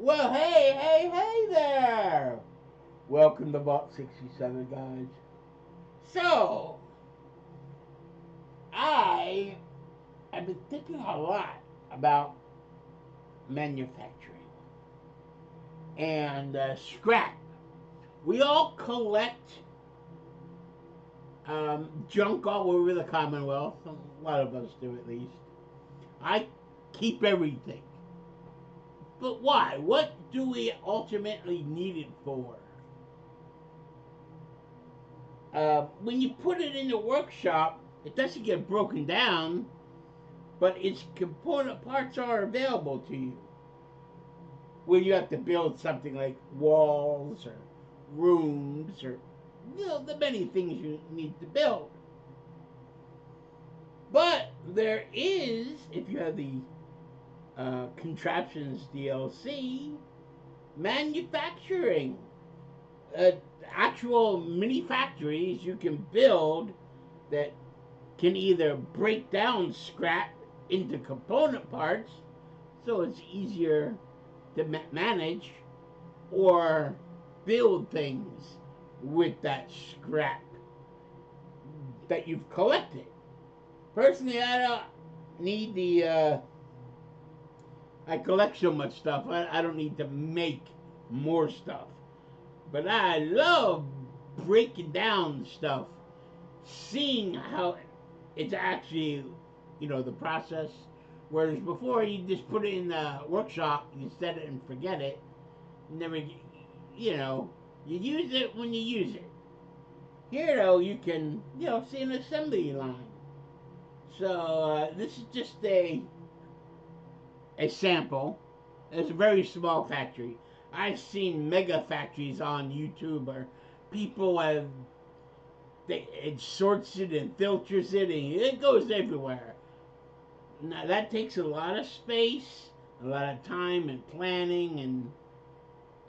Well, hey there! Welcome to Vault 67, guys. So, I have been thinking a lot about manufacturing and scrap. We all collect junk all over the Commonwealth. A lot of us do, at least. I keep everything. But why? What do we ultimately need it for? When you put it in the workshop, it doesn't get broken down, but its component parts are available to you. When you have to build something like walls or rooms or the many things you need to build. But there is, if you have the Contraptions DLC, manufacturing. Uh, Actual mini factories you can build that can either break down scrap into component parts so it's easier to manage, or build things with that scrap that you've collected. Personally, I don't need I collect so much stuff, I don't need to make more stuff. But I love breaking down stuff, seeing how it's actually, the process. Whereas before, you just put it in the workshop, you set it and forget it. Never, you use it when you use it. Here, though, you can, see an assembly line. So this is just a sample. It's a very small factory. I've seen mega factories on YouTube where people have it sorts it and filters it and it goes everywhere. Now that takes a lot of space, a lot of time and planning, and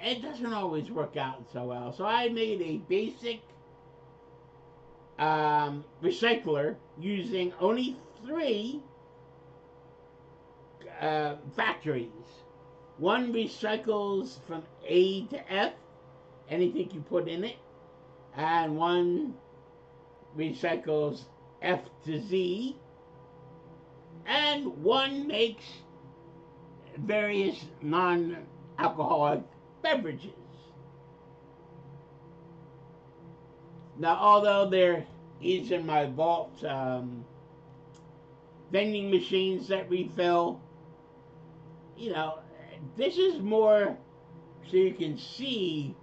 it doesn't always work out so well. So I made a basic recycler using only three factories. One recycles from A to F, anything you put in it, and one recycles F to Z, and one makes various non-alcoholic beverages. Now, although there is in my vault vending machines that refill, this is more so you can see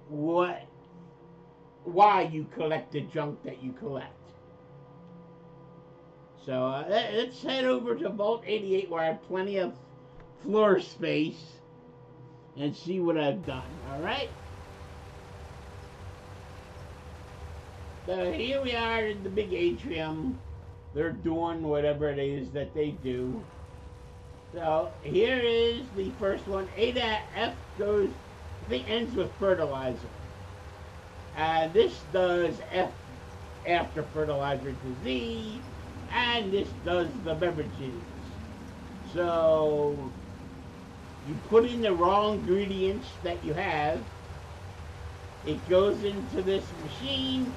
why you collect the junk that you collect. So let's head over to Vault 88 where I have plenty of floor space and see what I've done. All right. So here we are in the big atrium. They're doing whatever it is that they do. So here is the first one. A to F goes, I think, ends with fertilizer. And this does F after fertilizer to Z, and this does the beverages. So you put in the wrong ingredients that you have, it goes into this machine.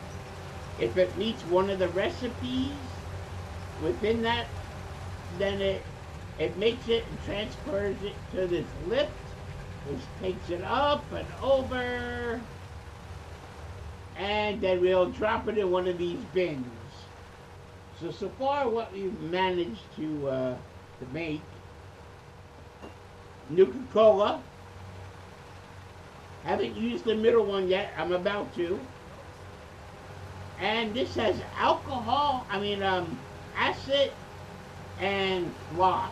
If it meets one of the recipes within that, then it makes it and transfers it to this lift, which takes it up and over, and then we'll drop it in one of these bins. So far what we've managed to make: Nuka-Cola. Haven't used the middle one yet, I'm about to. And this has alcohol, acid and fly.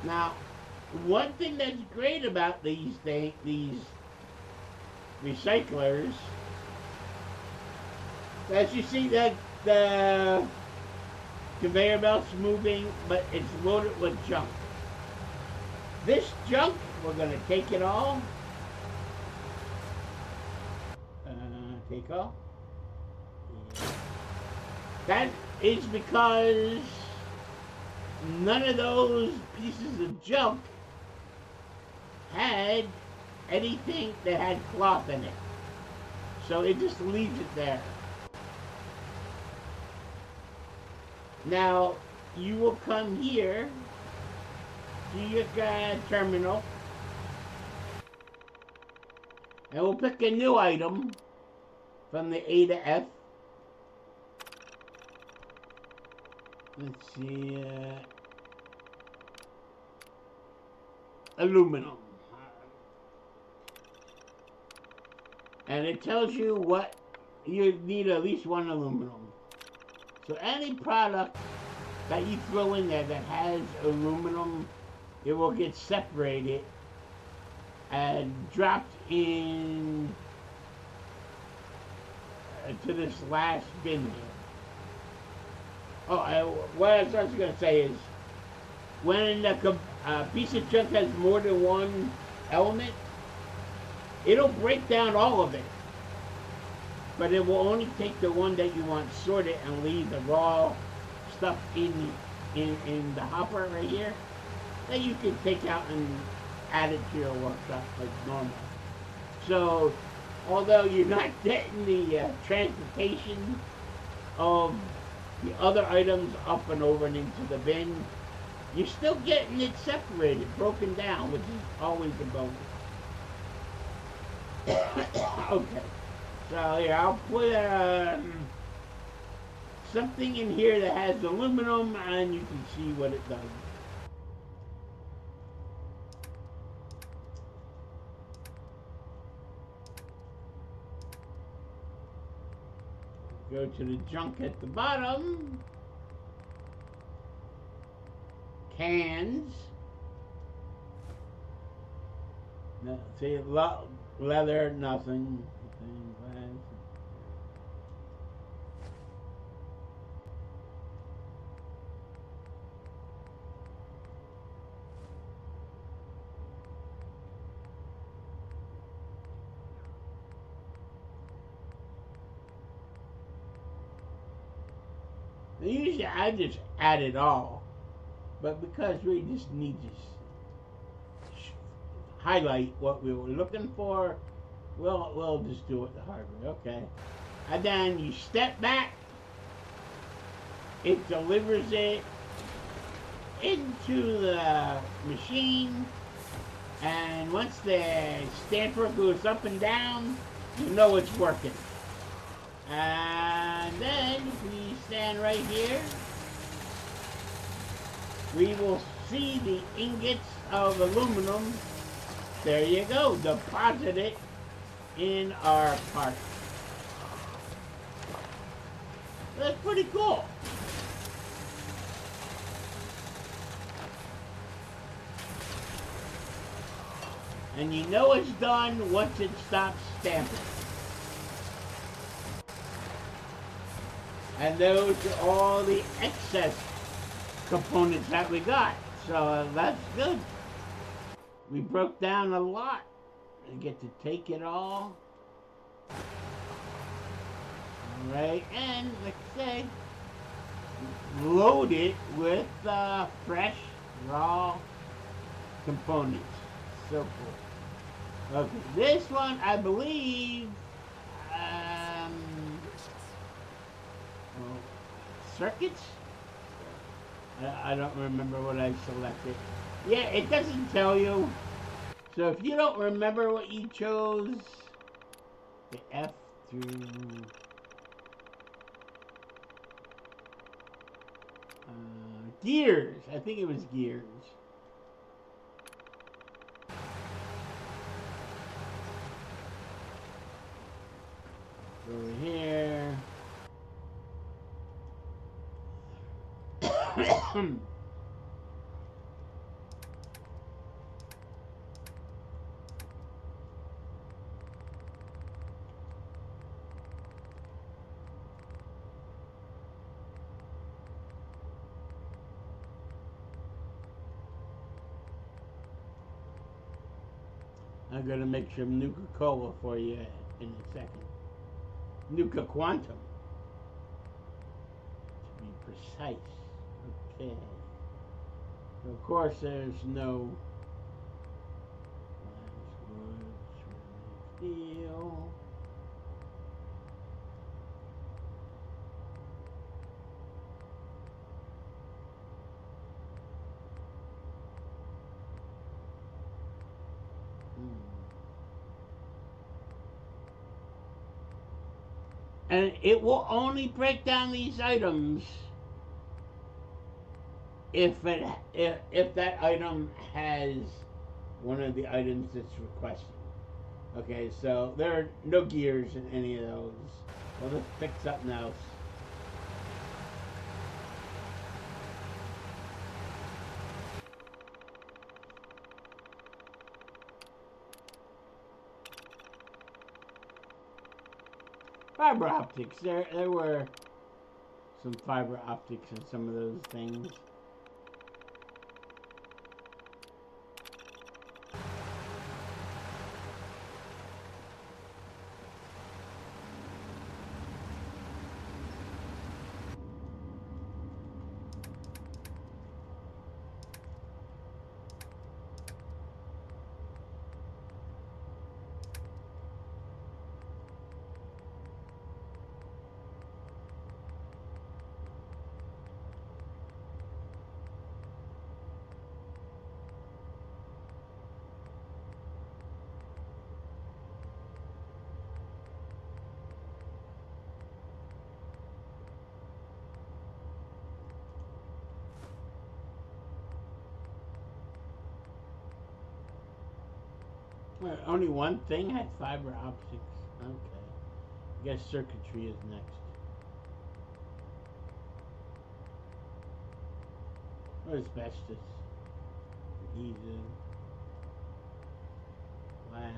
Now, one thing that's great about these recyclers, as you see that the conveyor belt's moving, but it's loaded with junk. This junk, we're gonna take it all. Take off. Yeah. That is because none of those pieces of junk had anything that had cloth in it. So it just leaves it there. Now, you will come here to your terminal, and we'll pick a new item from the A to F. Let's see, aluminum. And it tells you what you need, at least one aluminum. So any product that you throw in there that has aluminum, it will get separated and dropped in to this last bin here. Oh, what I was going to say is, when a piece of junk has more than one element, it'll break down all of it. But it will only take the one that you want sorted and leave the raw stuff in the hopper right here that you can take out and add it to your workshop like normal. So, although you're not getting the transportation of the other items up and over and into the bin, you're still getting it separated, broken down, which is always a bonus. Okay, so here I'll put something in here that has aluminum, and you can see what it does. Go to the junk at the bottom. Cans. No, see, leather, nothing. Glass. Usually I just add it all, but because we just need to highlight what we were looking for, we'll just do it the hard way. Okay, and then you step back, it delivers it into the machine, and once the stamper goes up and down, you know it's working. And then if we stand right here, we will see the ingots of aluminum. There you go, deposited in our part. That's pretty cool. And you know it's done once it stops stamping. And those are all the excess components that we got. So that's good. We broke down a lot. I get to take it all. Alright, and like I say, load it with fresh, raw components. So cool. Okay, this one I believe circuits? I don't remember what I selected. Yeah, it doesn't tell you. So if you don't remember what you chose, the F through gears. I think it was gears. Over here. I'm gonna make some Nuka Cola for you in a second. Nuka Quantum, to be precise. Okay. So of course, there's no glass, wood, ceramic, steel. And it will only break down these items if that item has one of the items that's requested. Okay, so there are no gears in any of those. Well, let's pick something else. Fiber optics. There were some fiber optics in some of those things. Well, only one thing had fiber optics. Okay. I guess circuitry is next. Or asbestos. Adhesive. Glass.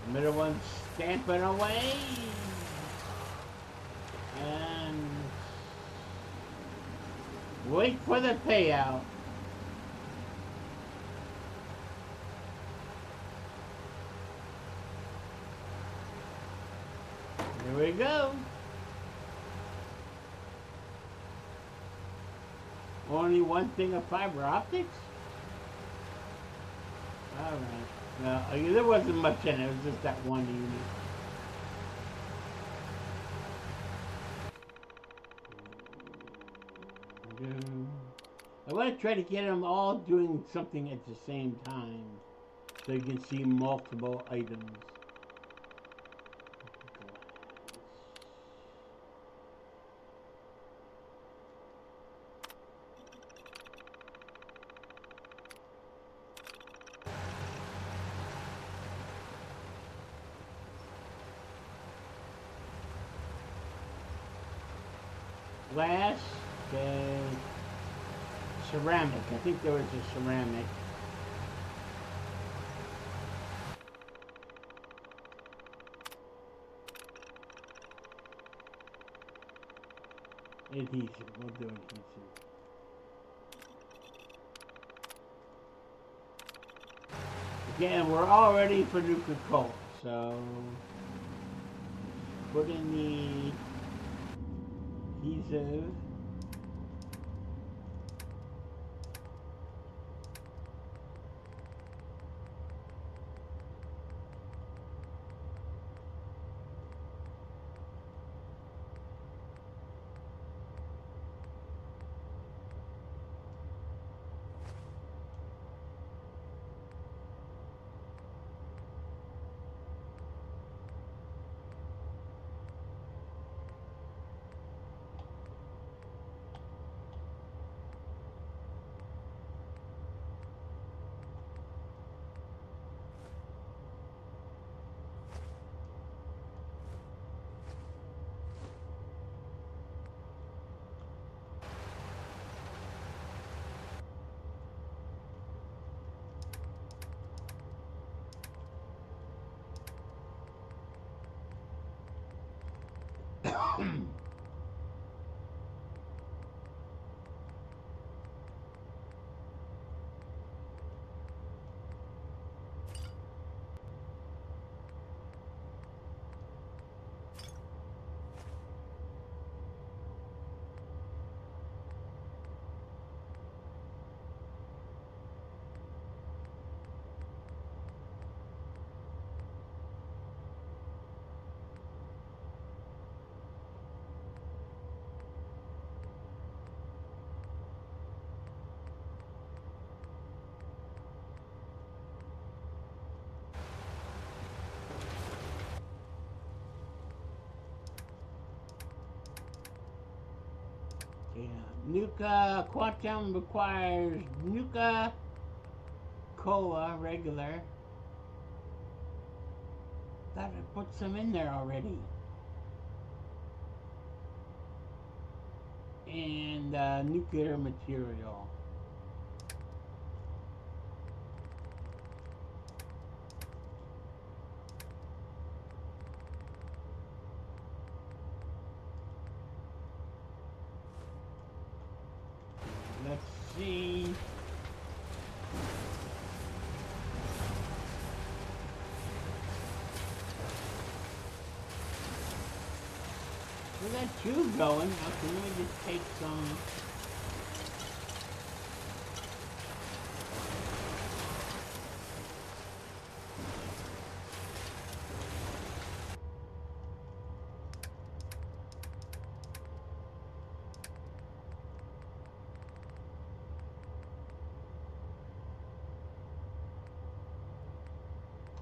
The middle one's stamping away. And wait for the payout. Here we go. Only one thing of fiber optics? Alright. No, there wasn't much in it. It was just that one unit. I want to try to get them all doing something at the same time so you can see multiple items. Glass, ceramic. I think there was a ceramic. Adhesive. We'll do adhesive. Again, we're all ready for Nuka Cola, so put in the adhesive. Nuka Quantum requires Nuka Cola regular. Thought I put some in there already. And nuclear material. Let's see. We got two going. Okay, let me just take some.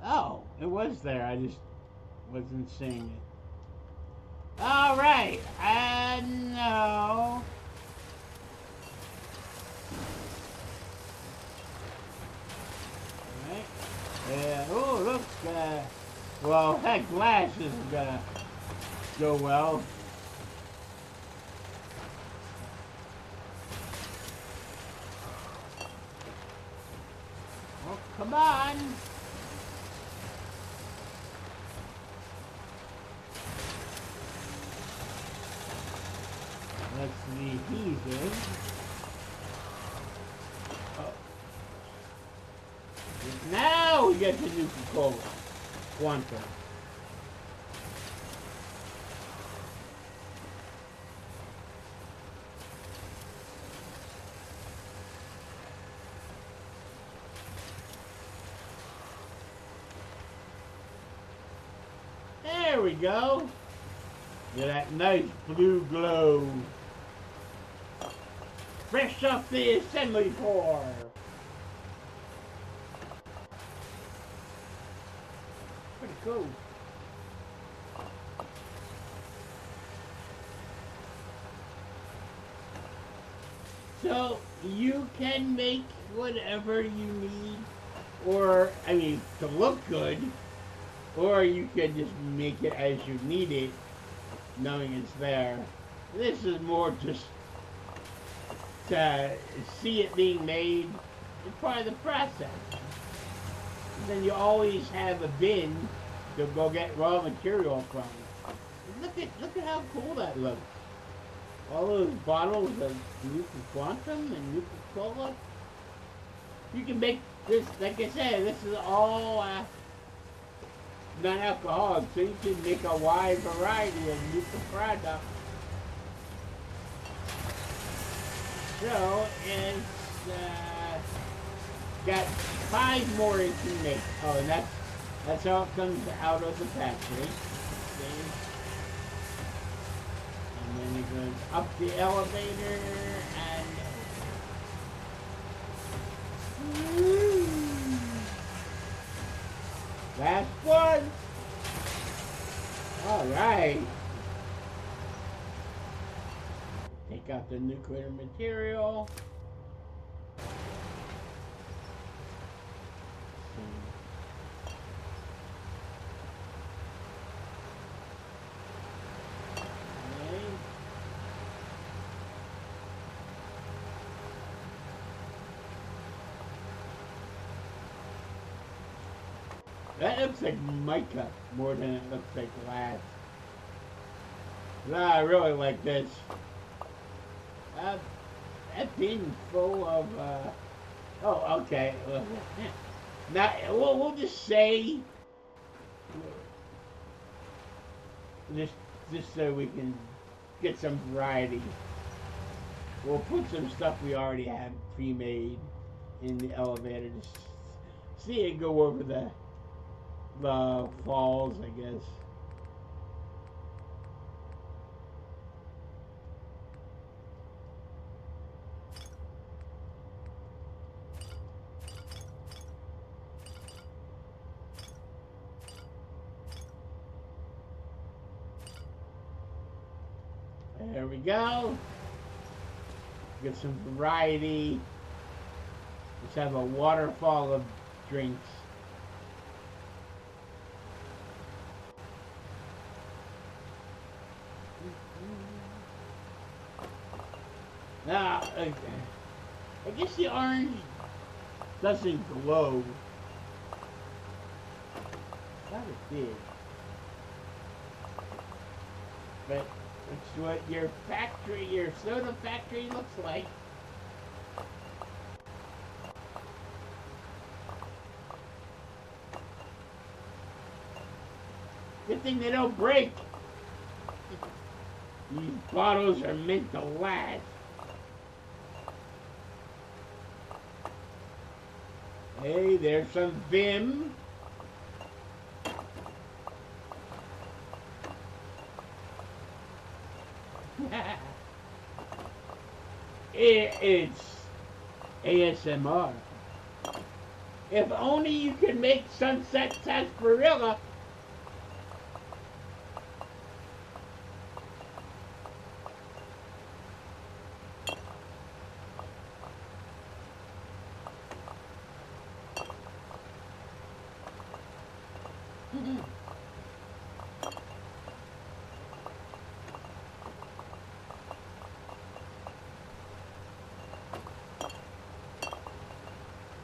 Oh, it was there. I just wasn't seeing it. All right. No. All right. Yeah. Oh, look. Well, that glass isn't gonna go well. Oh, come on. That's the adhesive. Oh. Now we get the Nuka-Cola Quantum. There we go. Get that nice blue glow. Fresh off the assembly floor. Pretty cool. So you can make whatever you need, or I mean to look good, or you can just make it as you need it, knowing it's there. This is more just to see it being made. It's part of the process. And then you always have a bin to go get raw material from. Look at how cool that looks. All those bottles of Nuka Quantum and Nuka Cola. You can make this, like I said, this is all non-alcoholic, so you can make a wide variety of Nuka products. So it's got 5 more it can make. Oh, and that's how it comes out of the factory. Okay. And then it goes up the elevator and last one. All right. Take out the nuclear material. That looks like mica more than it looks like glass. Nah, I really like this. That bin full of, oh, okay. Now, we'll just say, just so we can get some variety. We'll put some stuff we already have pre-made in the elevator. Just see it go over the falls, I guess. There we go. Get some variety. Let's have a waterfall of drinks. Now, I guess the orange doesn't glow. Not as big. But it's what your factory, your soda factory looks like. Good thing they don't break. These bottles are meant to last. Hey, there's some Vim. It's ASMR. If only you could make Sunset Sarsaparilla.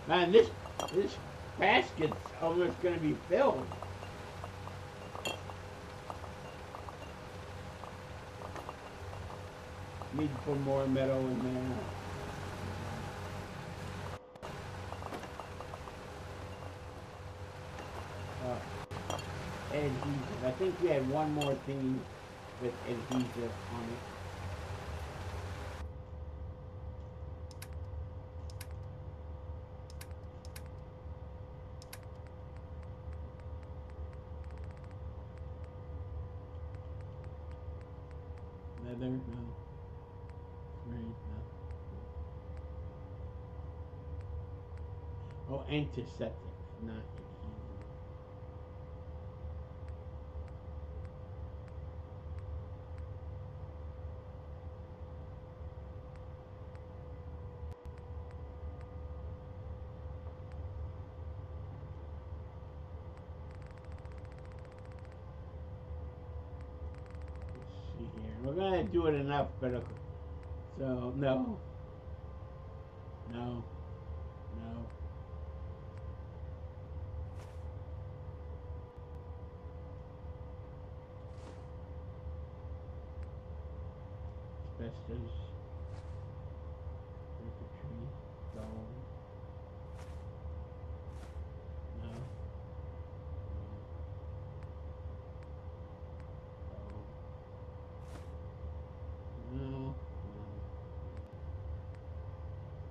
Man, this basket's almost gonna be filled. Need to put more metal in there. Adhesive. I think we had one more thing with adhesive on it. Leather? No. Right, no. Oh, antiseptic, not adhesive. Let's see here. We're gonna do it in alphabetical. So no. No. No. Asbestos. Circuitry. Gold. No. No. No.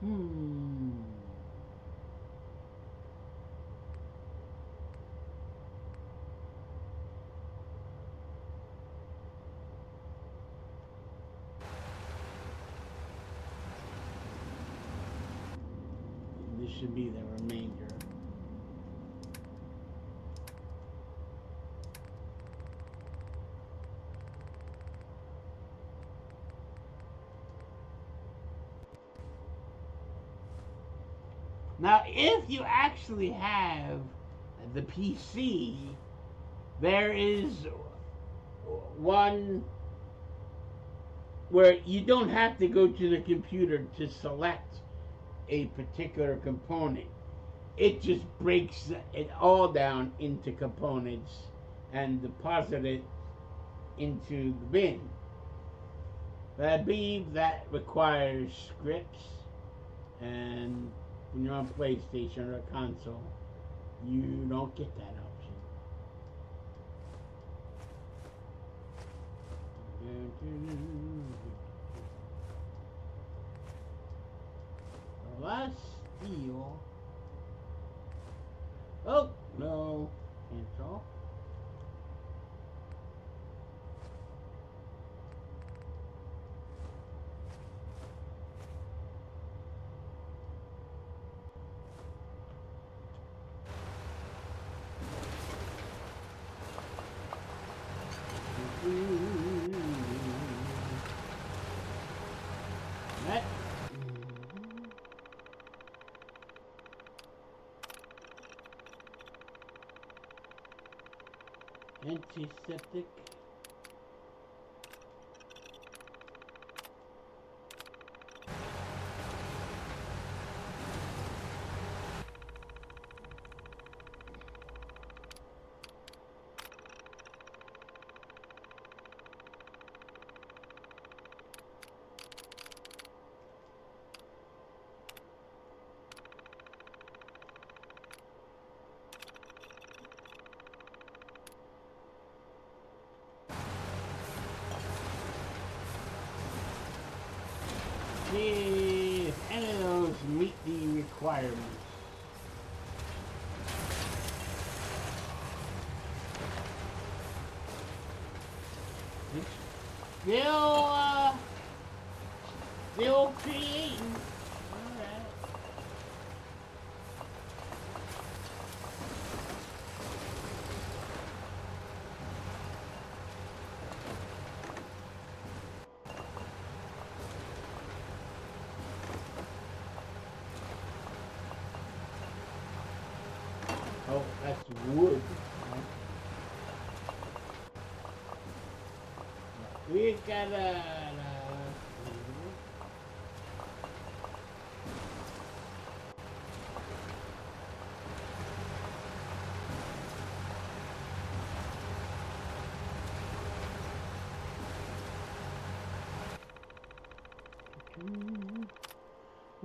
Hmm. This should be the remainder. Now, if you actually have the PC, there is one where you don't have to go to the computer to select a particular component. It just breaks it all down into components and deposit it into the bin. But I believe that requires scripts, and when you're on PlayStation or a console, you don't get that option. Last steel. Oh, no. Cancel. That Antiseptic. See if any of those meet the requirements. It's still creating. Alright. Oh, that's wood. We gotta.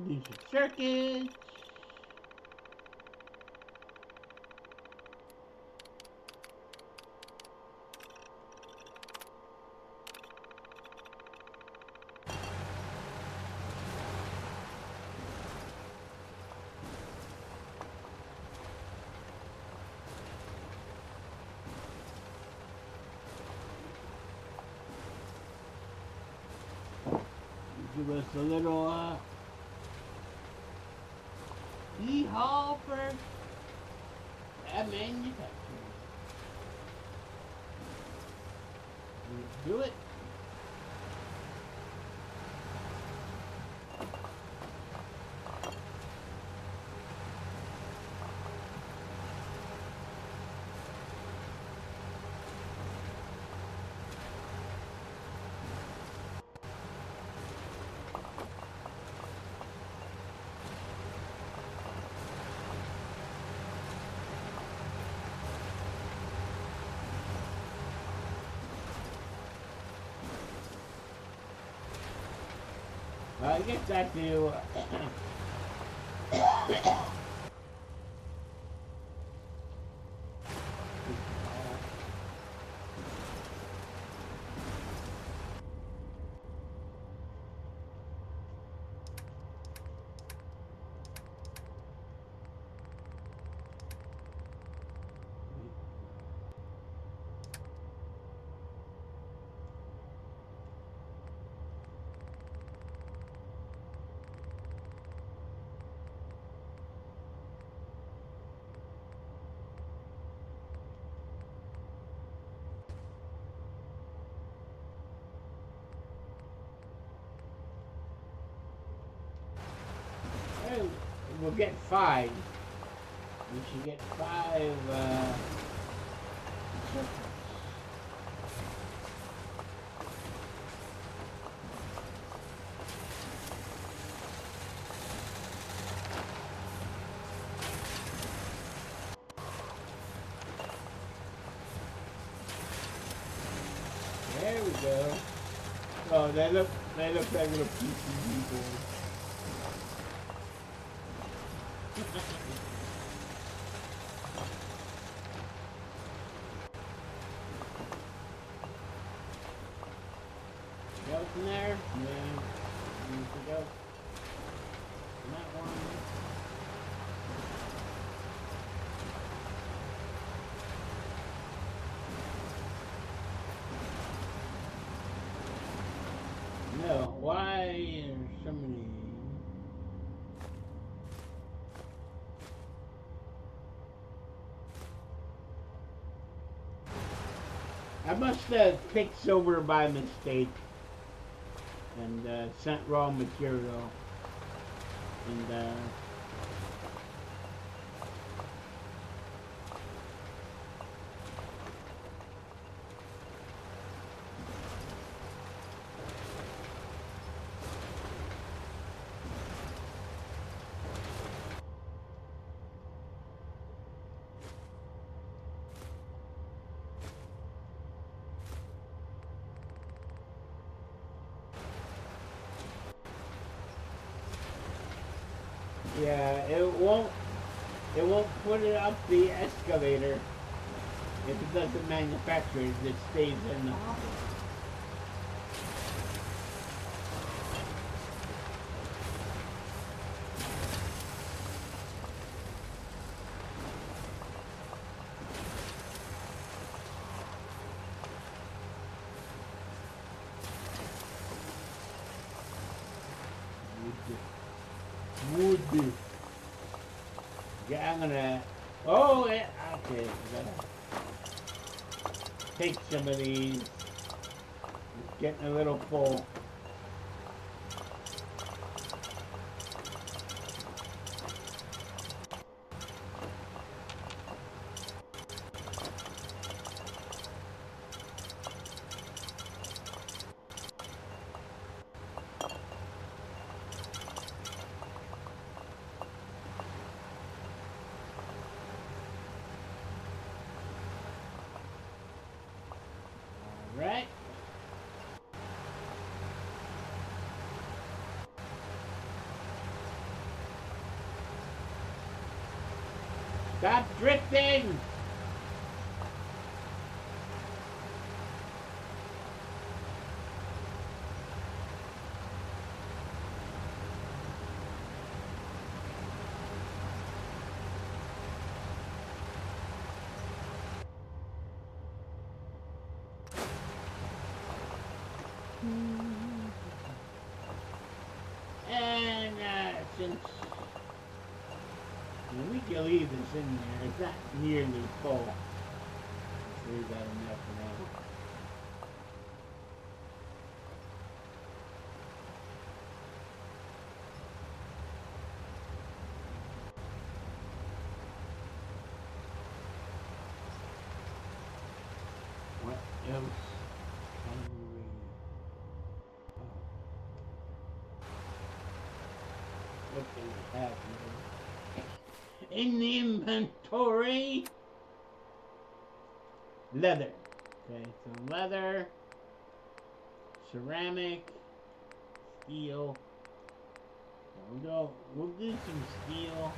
These are circuits. Give us a little e-haul for that manufacturer. Do it. I guess I do. We'll get 5. We should get 5 circuits. There we go. Oh, they look like little PCB boards. Go from there, and then you can go from that one. No, why are so many? I must have picked silver by mistake and sent raw material and it won't put it up the escalator if it doesn't manufacture it. It stays in the hopper. Wood. Yeah, I'm gonna. Oh, yeah, okay. I gotta take some of these. It's getting a little full. Right? Stop drifting! And since the week you leave is in there, it's not nearly full. Let's leave that in there for now. What else can we... What do we have here? In the inventory? Leather. Okay, so leather, ceramic, steel. We'll do some steel.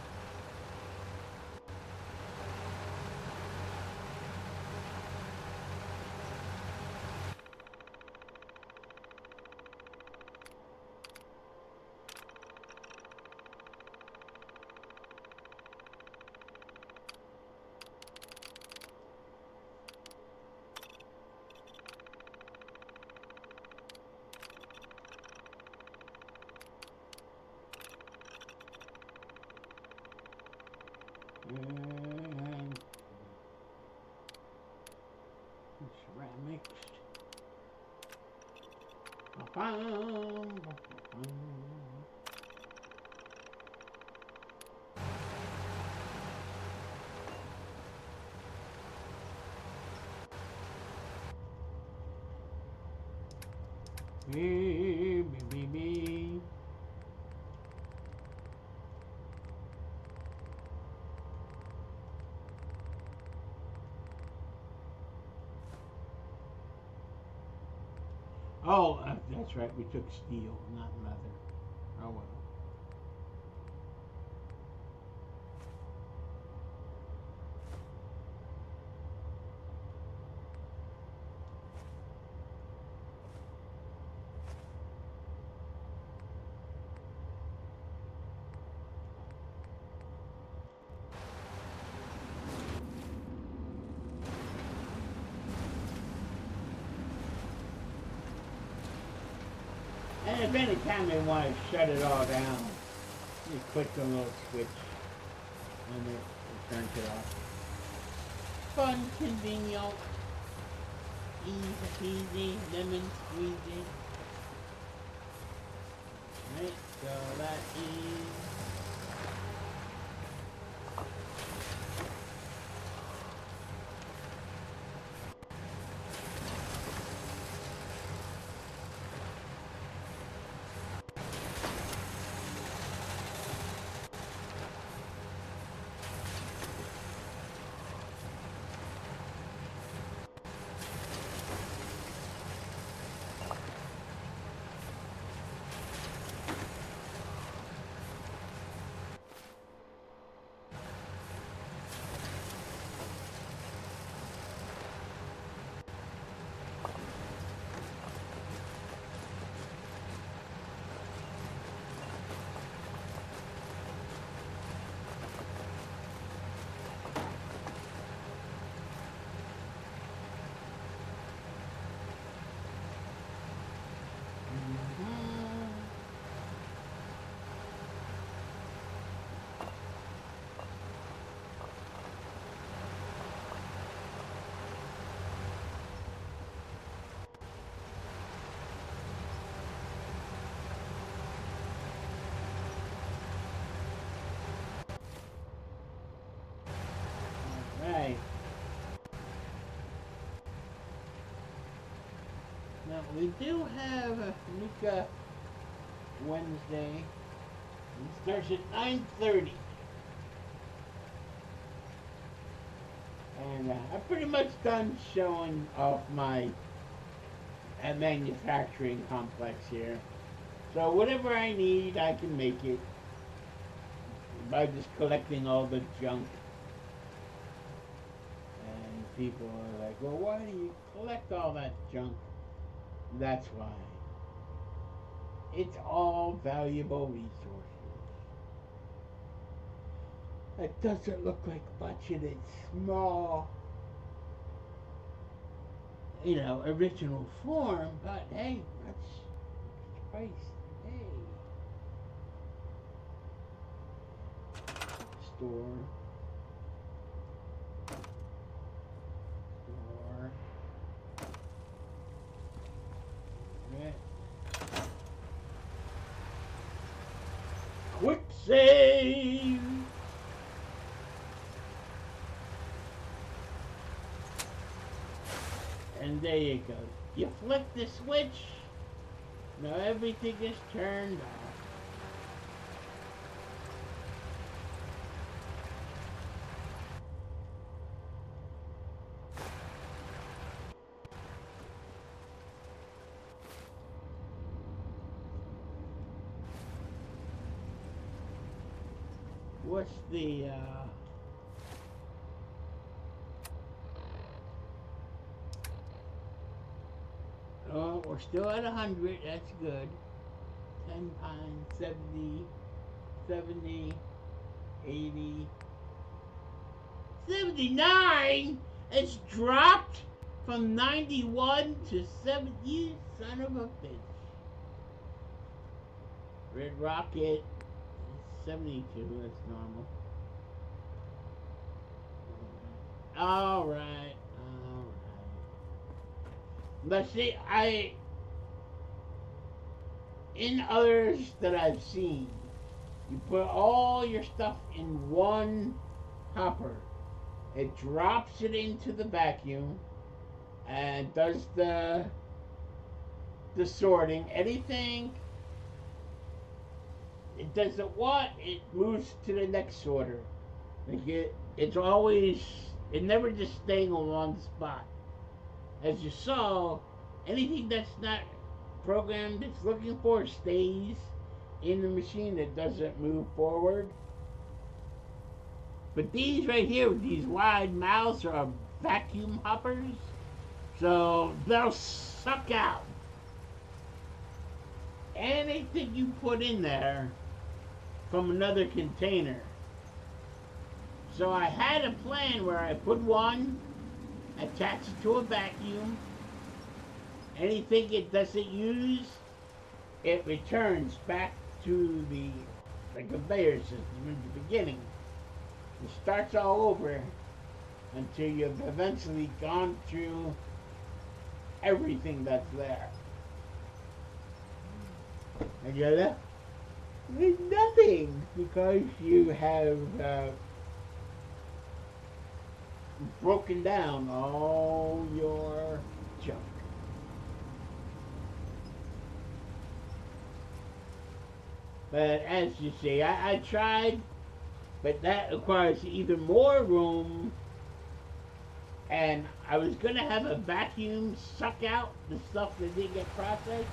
And ceramics. Baby. Oh, that's right. We took steel, not leather. Oh well. And if any time they want to shut it all down, you click the little switch and it turns it off. Fun, convenient, easy peasy, lemon squeezy. Right, so that is... we do have a Nuka Wednesday. It starts at 9:30. And I'm pretty much done showing off my manufacturing complex here. So whatever I need, I can make it by just collecting all the junk. And people are like, well, why do you collect all that junk? That's why. It's all valuable resources. It doesn't look like much and it's small, original form, but hey, that's price. Hey. Store. Right. Quick save. And there you go. You flick the switch, now everything is turned off. What's the oh, we're still at 100, that's good. 10 pounds, 70, 70, 80, 79? It's dropped from 91 to 70, you son of a bitch. Red Rocket, 72, that's normal. Alright. But see, in others that I've seen, you put all your stuff in one hopper. It drops it into the vacuum and does the sorting. Anything it doesn't want, it moves to the next sorter. It's always, it never just staying on one spot. As you saw, anything that's not programmed it's looking for stays in the machine. It doesn't move forward. But these right here, these wide mouths, are vacuum hoppers. So they'll suck out anything you put in there from another container. So I had a plan where I put one, attach it to a vacuum. Anything it doesn't use, it returns back to the conveyor system in the beginning. It starts all over until you've eventually gone through everything that's there. And you're left with nothing because you have broken down all your junk. But as you see, I tried, but that requires either more room, and I was going to have a vacuum suck out the stuff that didn't get processed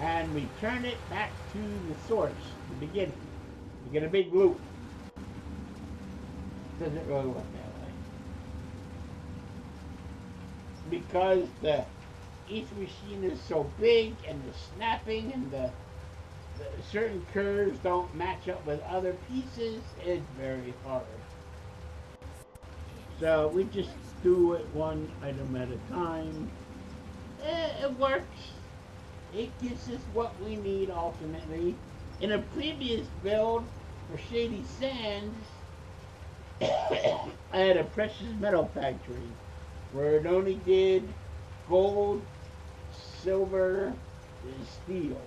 and return it back to the source, the beginning. You get a big loop. Doesn't really work that way. Because each machine is so big and the snapping and the certain curves don't match up with other pieces, it's very hard. So we just do it one item at a time. It works. It gives us what we need ultimately. In a previous build for Shady Sands, I had a precious metal factory where it only did gold, silver, and steel.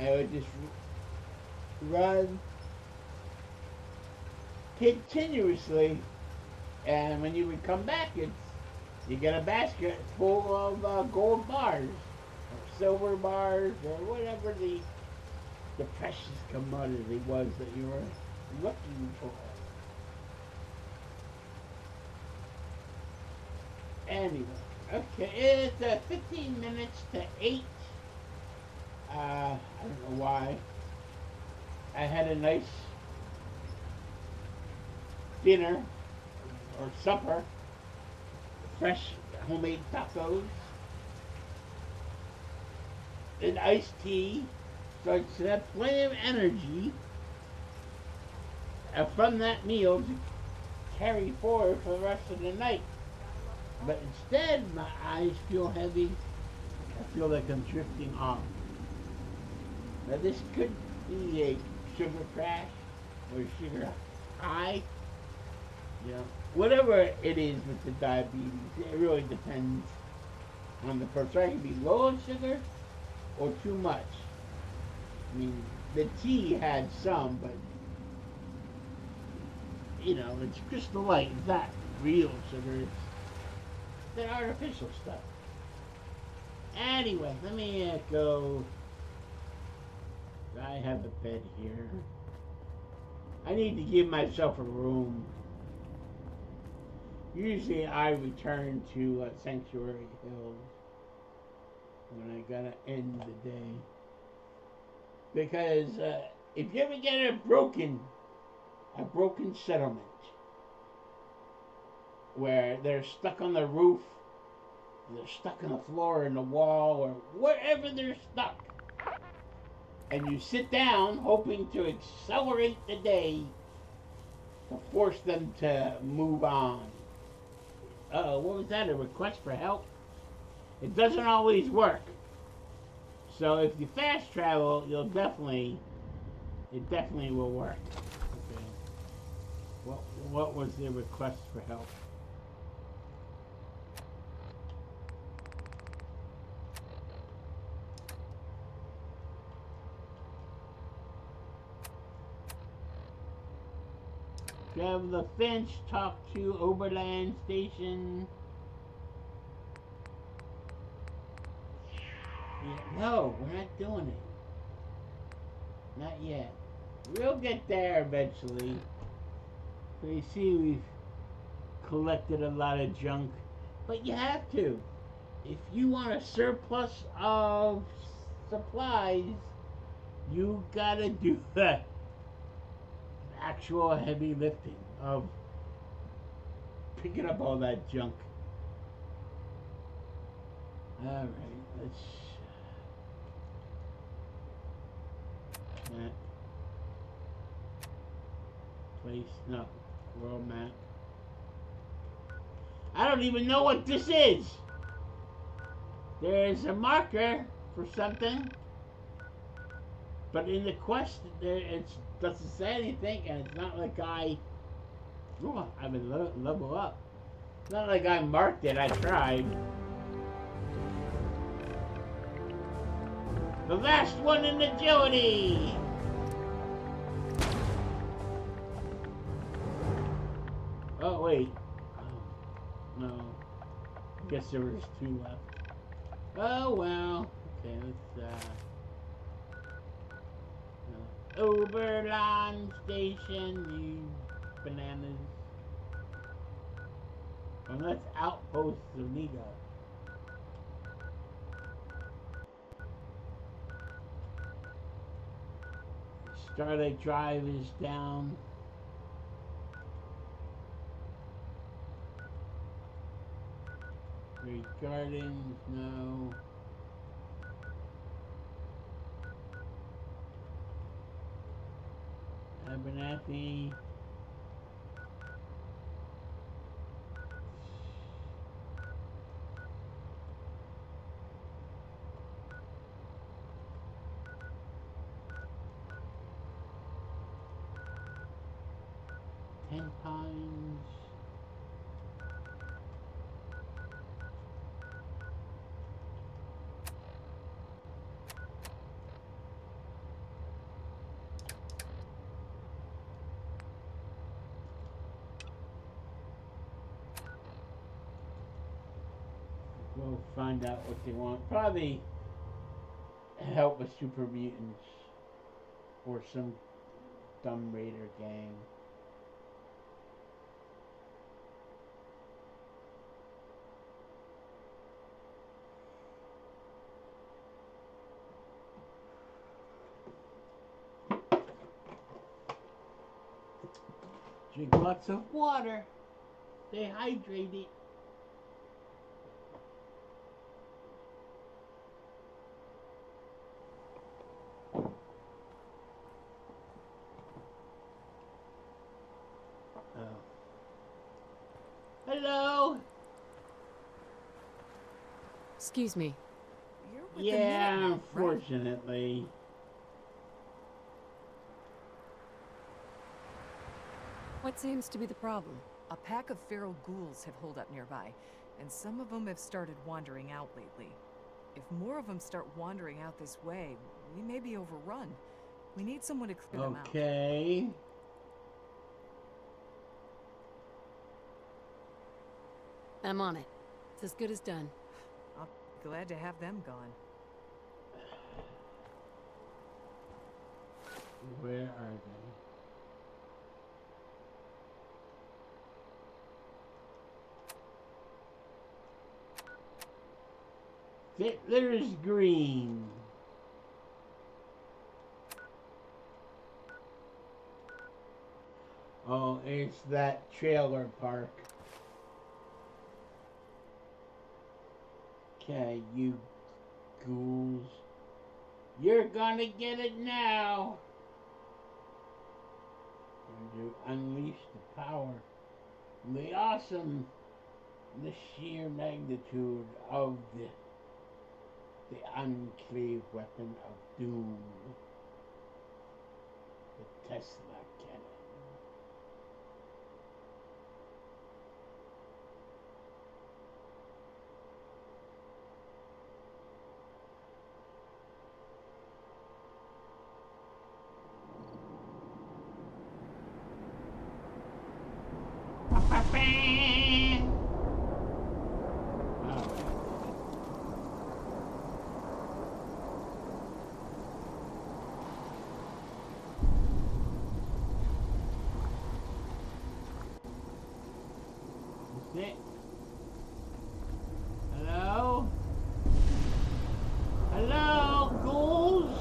I would just run continuously, and when you would come back, it's You get a basket full of gold bars, or silver bars, or whatever the precious commodity was that you were looking for. Anyway, okay, it's 15 minutes to 8. I don't know why. I had a nice dinner or supper, fresh homemade tacos, and iced tea, so I should have plenty of energy from that meal to carry forward for the rest of the night. But instead, my eyes feel heavy. I feel like I'm drifting off. Now, this could be a sugar crash or sugar high. You know, whatever it is with the diabetes, it really depends on the person. I can be low in sugar or too much. I mean, the tea had some, but you know, it's Crystal Light. It's not real sugar. It's the artificial stuff. Anyway, let me go. I have a bed here. I need to give myself a room. Usually I return to Sanctuary Hills when I gotta end the day. Because if you ever get a broken settlement where they're stuck on the roof, they're stuck on the floor, in the wall, or wherever they're stuck, and you sit down hoping to accelerate the day to force them to move on. What was that? A request for help? It doesn't always work. So if you fast travel, it definitely will work. Okay. What was the request for help? Traveler Finch talked to Oberland Station. Yeah, no, we're not doing it. Not yet. We'll get there eventually. So you see, we've collected a lot of junk. But you have to. If you want a surplus of supplies, you gotta do the actual heavy lifting of picking up all that junk. Alright, let's... Map. Place, no. World map. I don't even know what this is! There's a marker for something. But in the quest, it doesn't say anything, and it's not like I would level up. It's not like I marked it, I tried. The last one in agility! Oh, wait. Oh, no. I guess there was 2 left. Oh, well. Okay, let's, Oberland Station, you bananas. And that's Outpost Zuniga. Starlight Drive is down. Great Gardens, no. Abernathy. Ten Pines. Go find out what they want. Probably help with super mutants or some dumb raider gang. Drink lots of water. Stay hydrated. Hello. Excuse me. You're with the Yeah, Minutemen, right? unfortunately. What seems to be the problem? A pack of feral ghouls have holed up nearby, and some of them have started wandering out lately. If more of them start wandering out this way, we may be overrun. We need someone to clear them out. Okay. I'm on it. It's as good as done. I'm glad to have them gone. Where are they? Fiddler's Green. Oh, it's that trailer park. Okay, you ghouls. You're gonna get it now. Going to unleash the power, the awesome, the sheer magnitude of the Enclave weapon of doom, the Tesla cannon. Hello? Hello, ghouls?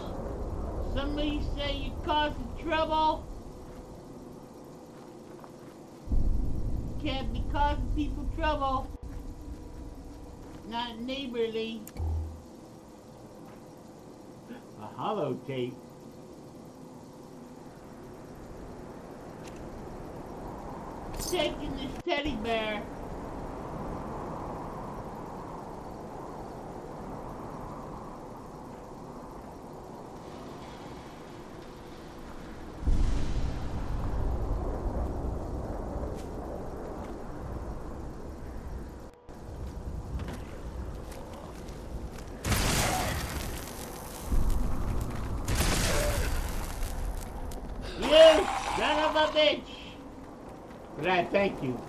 Somebody say you causing trouble? Can't be causing people trouble. Not neighborly. A holotape. Taking this teddy bear. You son of a bitch! But I thank you.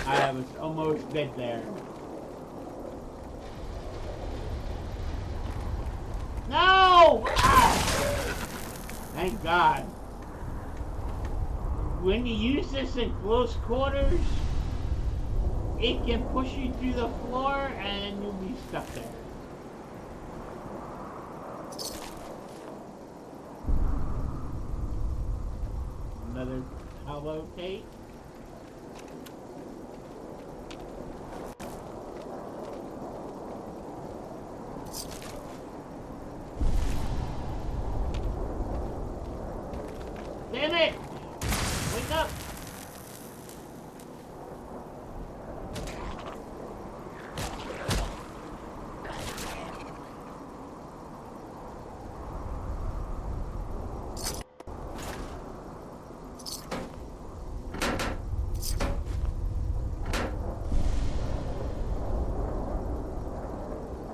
I was almost dead there. No! Ah! Thank God. When you use this in close quarters, it can push you through the floor and you'll be stuck there. Another hollow tape. Damn it! Wake up!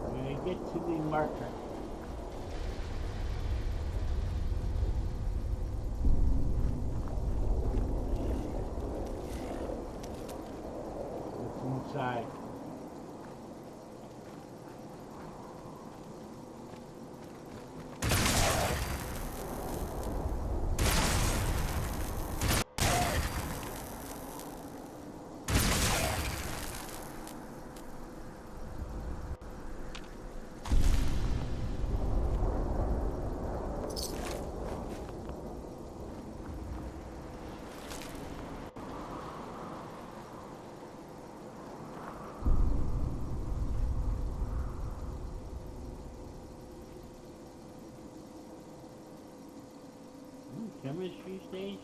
We're gonna get to the marker. Inside. station.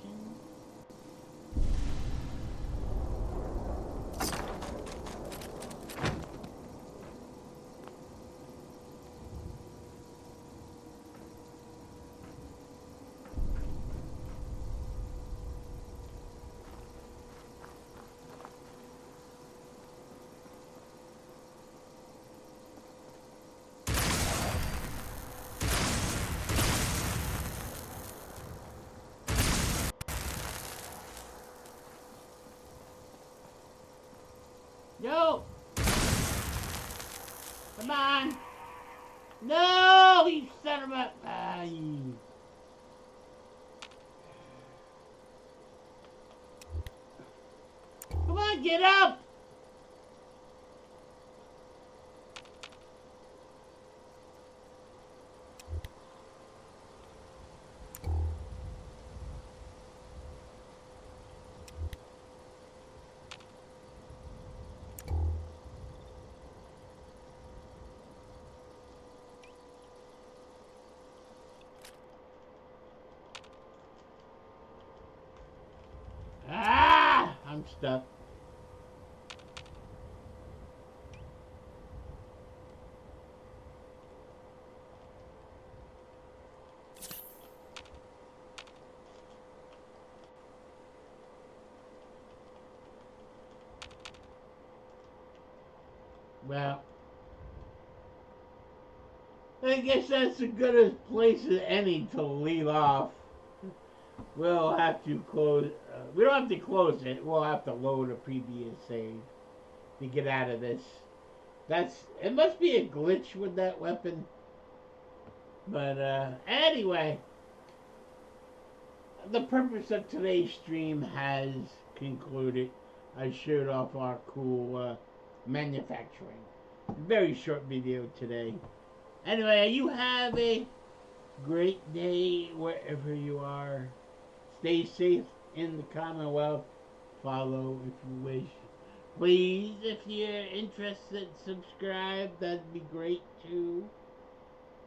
No! Come on! No! You son of a... Come on, get up! Ah! I'm stuck. Well, I guess that's as good a place as any to leave off. We'll have to close. We don't have to close it. We'll have to load a previous save to get out of this. It must be a glitch with that weapon. But anyway, the purpose of today's stream has concluded. I showed off our cool manufacturing. Very short video today. Anyway, you have a great day wherever you are. Stay safe in the Commonwealth. Follow if you wish. Please, if you're interested, subscribe. That'd be great too.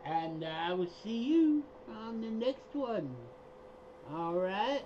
And I will see you on the next one. Alright?